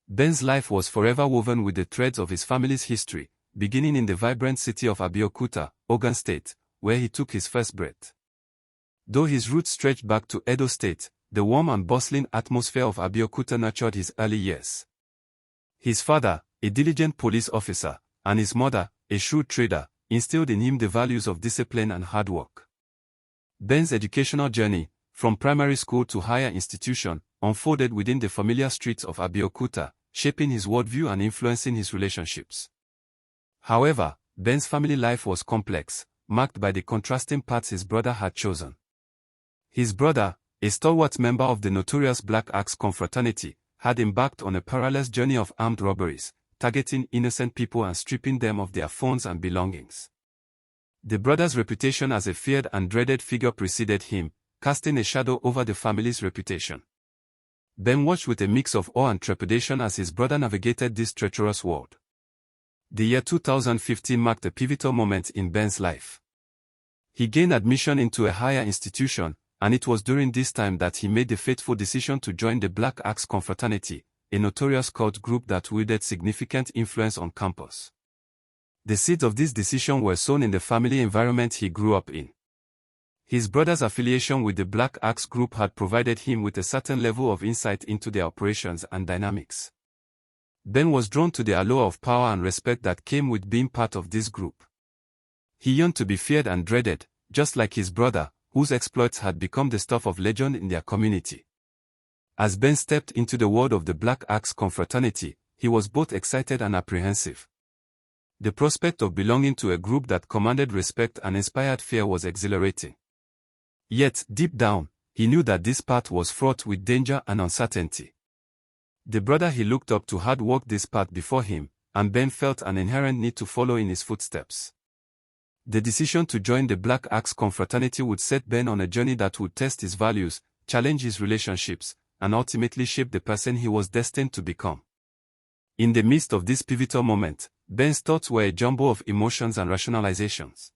Ben's life was forever woven with the threads of his family's history, beginning in the vibrant city of Abeokuta, Ogun State, where he took his first breath. Though his roots stretched back to Edo State, the warm and bustling atmosphere of Abeokuta nurtured his early years. His father, a diligent police officer, and his mother, a shrewd trader, instilled in him the values of discipline and hard work. Ben's educational journey, from primary school to higher institution, unfolded within the familiar streets of Abeokuta, shaping his worldview and influencing his relationships. However, Ben's family life was complex, marked by the contrasting paths his brother had chosen. His brother, a stalwart member of the notorious Black Axe Confraternity, had embarked on a perilous journey of armed robberies, targeting innocent people and stripping them of their phones and belongings. The brother's reputation as a feared and dreaded figure preceded him, casting a shadow over the family's reputation. Ben watched with a mix of awe and trepidation as his brother navigated this treacherous world. The year 2015 marked a pivotal moment in Ben's life. He gained admission into a higher institution, and it was during this time that he made the fateful decision to join the Black Axe Confraternity, a notorious cult group that wielded significant influence on campus. The seeds of this decision were sown in the family environment he grew up in. His brother's affiliation with the Black Axe group had provided him with a certain level of insight into their operations and dynamics. Ben was drawn to the allure of power and respect that came with being part of this group. He yearned to be feared and dreaded, just like his brother, whose exploits had become the stuff of legend in their community. As Ben stepped into the world of the Black Axe Confraternity, he was both excited and apprehensive. The prospect of belonging to a group that commanded respect and inspired fear was exhilarating. Yet, deep down, he knew that this path was fraught with danger and uncertainty. The brother he looked up to had walked this path before him, and Ben felt an inherent need to follow in his footsteps. The decision to join the Black Axe Confraternity would set Ben on a journey that would test his values, challenge his relationships, and ultimately shape the person he was destined to become. In the midst of this pivotal moment, Ben's thoughts were a jumble of emotions and rationalizations.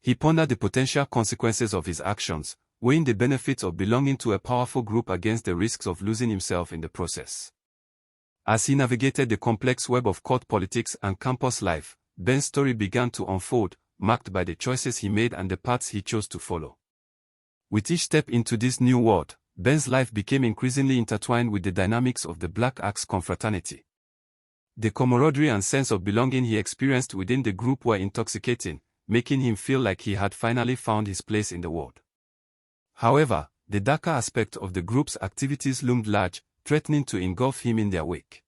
He pondered the potential consequences of his actions, weighing the benefits of belonging to a powerful group against the risks of losing himself in the process. As he navigated the complex web of court politics and campus life, Ben's story began to unfold, marked by the choices he made and the paths he chose to follow. With each step into this new world, Ben's life became increasingly intertwined with the dynamics of the Black Axe Confraternity. The camaraderie and sense of belonging he experienced within the group were intoxicating, making him feel like he had finally found his place in the world. However, the darker aspect of the group's activities loomed large, threatening to engulf him in their wake.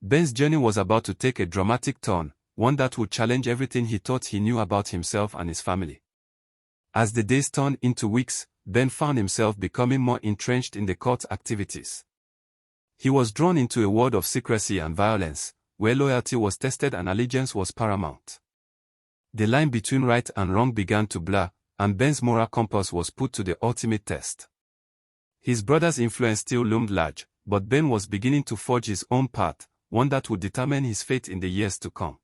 Ben's journey was about to take a dramatic turn, one that would challenge everything he thought he knew about himself and his family. As the days turned into weeks, Ben found himself becoming more entrenched in the cult activities. He was drawn into a world of secrecy and violence, where loyalty was tested and allegiance was paramount. The line between right and wrong began to blur, and Ben's moral compass was put to the ultimate test. His brother's influence still loomed large, but Ben was beginning to forge his own path, one that would determine his fate in the years to come.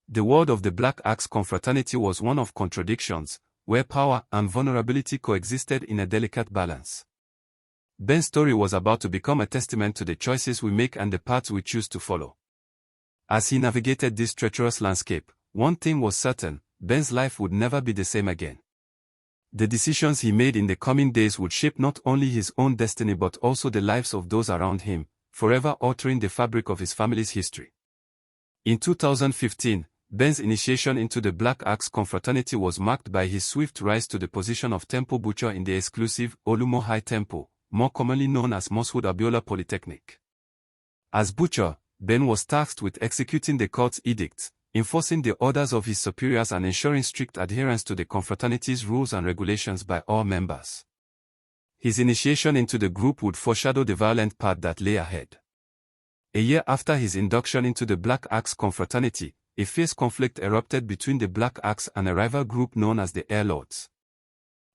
The world of the Black Axe Confraternity was one of contradictions, where power and vulnerability coexisted in a delicate balance. Ben's story was about to become a testament to the choices we make and the paths we choose to follow. As he navigated this treacherous landscape, one thing was certain: Ben's life would never be the same again. The decisions he made in the coming days would shape not only his own destiny but also the lives of those around him, forever altering the fabric of his family's history. In 2015, Ben's initiation into the Black Axe Confraternity was marked by his swift rise to the position of temple butcher in the exclusive Olumo High Temple, more commonly known as Moshood Abiola Polytechnic. As butcher, Ben was tasked with executing the cult's edicts, enforcing the orders of his superiors and ensuring strict adherence to the confraternity's rules and regulations by all members. His initiation into the group would foreshadow the violent path that lay ahead. A year after his induction into the Black Axe Confraternity, a fierce conflict erupted between the Black Axe and a rival group known as the Alot.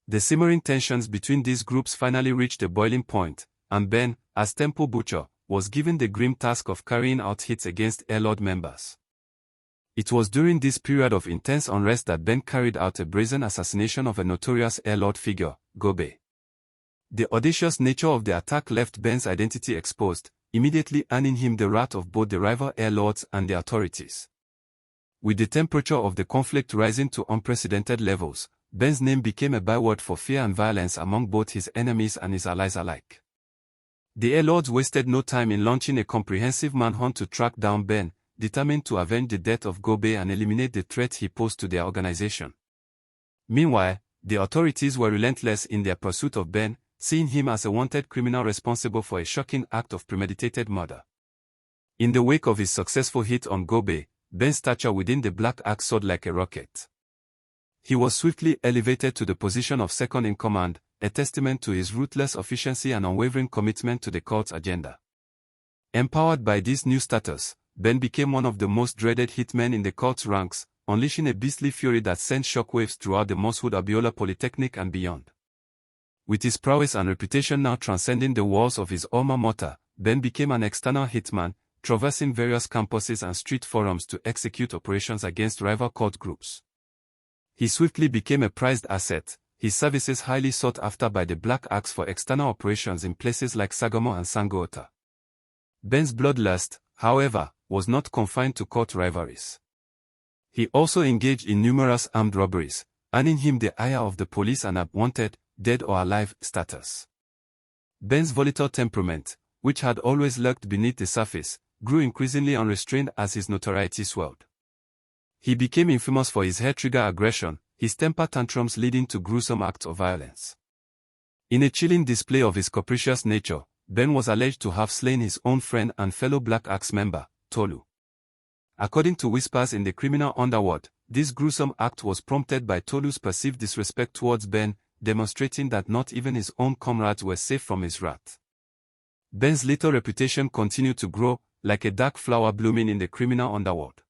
The simmering tensions between these groups finally reached a boiling point, and Ben, as temple butcher, was given the grim task of carrying out hits against Alot members. It was during this period of intense unrest that Ben carried out a brazen assassination of a notorious Alot figure, Gobe. The audacious nature of the attack left Ben's identity exposed, immediately earning him the wrath of both the rival air lords and the authorities. With the temperature of the conflict rising to unprecedented levels, Ben's name became a byword for fear and violence among both his enemies and his allies alike. The air lords wasted no time in launching a comprehensive manhunt to track down Ben, determined to avenge the death of Gobe and eliminate the threat he posed to their organization. Meanwhile, the authorities were relentless in their pursuit of Ben, seeing him as a wanted criminal responsible for a shocking act of premeditated murder. In the wake of his successful hit on Gobe, Ben's stature within the Black Axe soared like a rocket. He was swiftly elevated to the position of second in command, a testament to his ruthless efficiency and unwavering commitment to the cult's agenda. Empowered by this new status, Ben became one of the most dreaded hitmen in the cult's ranks, unleashing a beastly fury that sent shockwaves throughout the Mosswood Abiola Polytechnic and beyond. With his prowess and reputation now transcending the walls of his alma mater, Ben became an external hitman, traversing various campuses and street forums to execute operations against rival cult groups. He swiftly became a prized asset, his services highly sought after by the Black Axe for external operations in places like Sagamo and Sangoota. Ben's bloodlust, however, was not confined to cult rivalries. He also engaged in numerous armed robberies, earning him the ire of the police and a wanted, dead or alive status. Ben's volatile temperament, which had always lurked beneath the surface, grew increasingly unrestrained as his notoriety swelled. He became infamous for his hair-trigger aggression, his temper tantrums leading to gruesome acts of violence. In a chilling display of his capricious nature, Ben was alleged to have slain his own friend and fellow Black Axe member, Tolu. According to whispers in the criminal underworld, this gruesome act was prompted by Tolu's perceived disrespect towards Ben, demonstrating that not even his own comrades were safe from his wrath. Ben's lethal reputation continued to grow, like a dark flower blooming in the criminal underworld.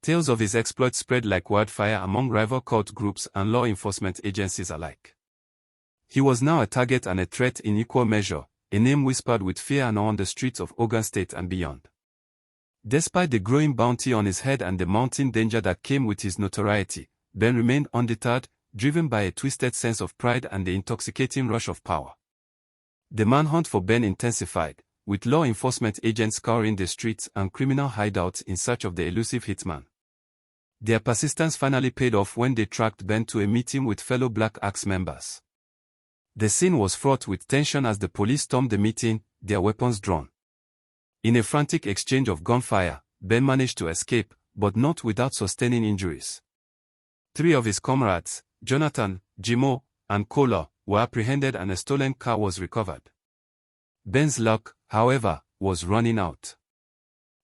Tales of his exploits spread like wildfire among rival cult groups and law enforcement agencies alike. He was now a target and a threat in equal measure, a name whispered with fear and awe on the streets of Ogun State and beyond. Despite the growing bounty on his head and the mounting danger that came with his notoriety, Ben remained undeterred, driven by a twisted sense of pride and the intoxicating rush of power. The manhunt for Ben intensified, with law enforcement agents scouring the streets and criminal hideouts in search of the elusive hitman. Their persistence finally paid off when they tracked Ben to a meeting with fellow Black Axe members. The scene was fraught with tension as the police stormed the meeting, their weapons drawn. In a frantic exchange of gunfire, Ben managed to escape, but not without sustaining injuries. 3 of his comrades, Jonathan, Jimo, and Kola, were apprehended and a stolen car was recovered. Ben's luck, however, was running out.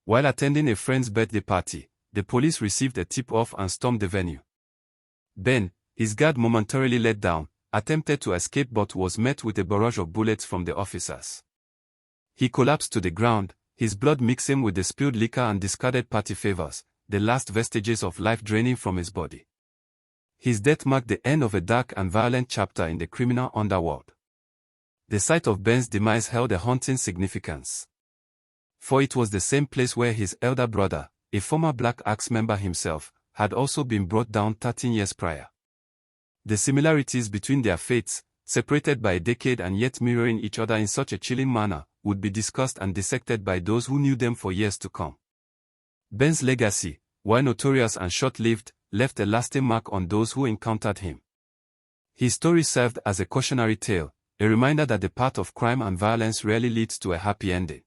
While attending a friend's birthday party, the police received a tip-off and stormed the venue. Ben, his guard momentarily let down, attempted to escape but was met with a barrage of bullets from the officers. He collapsed to the ground, his blood mixing with the spilled liquor and discarded party favors, the last vestiges of life draining from his body. His death marked the end of a dark and violent chapter in the criminal underworld. The sight of Ben's demise held a haunting significance. For it was the same place where his elder brother, a former Black Axe member himself, had also been brought down 13 years prior. The similarities between their fates, separated by a decade and yet mirroring each other in such a chilling manner, would be discussed and dissected by those who knew them for years to come. Ben's legacy, while notorious and short-lived, left a lasting mark on those who encountered him. His story served as a cautionary tale, a reminder that the path of crime and violence rarely leads to a happy ending.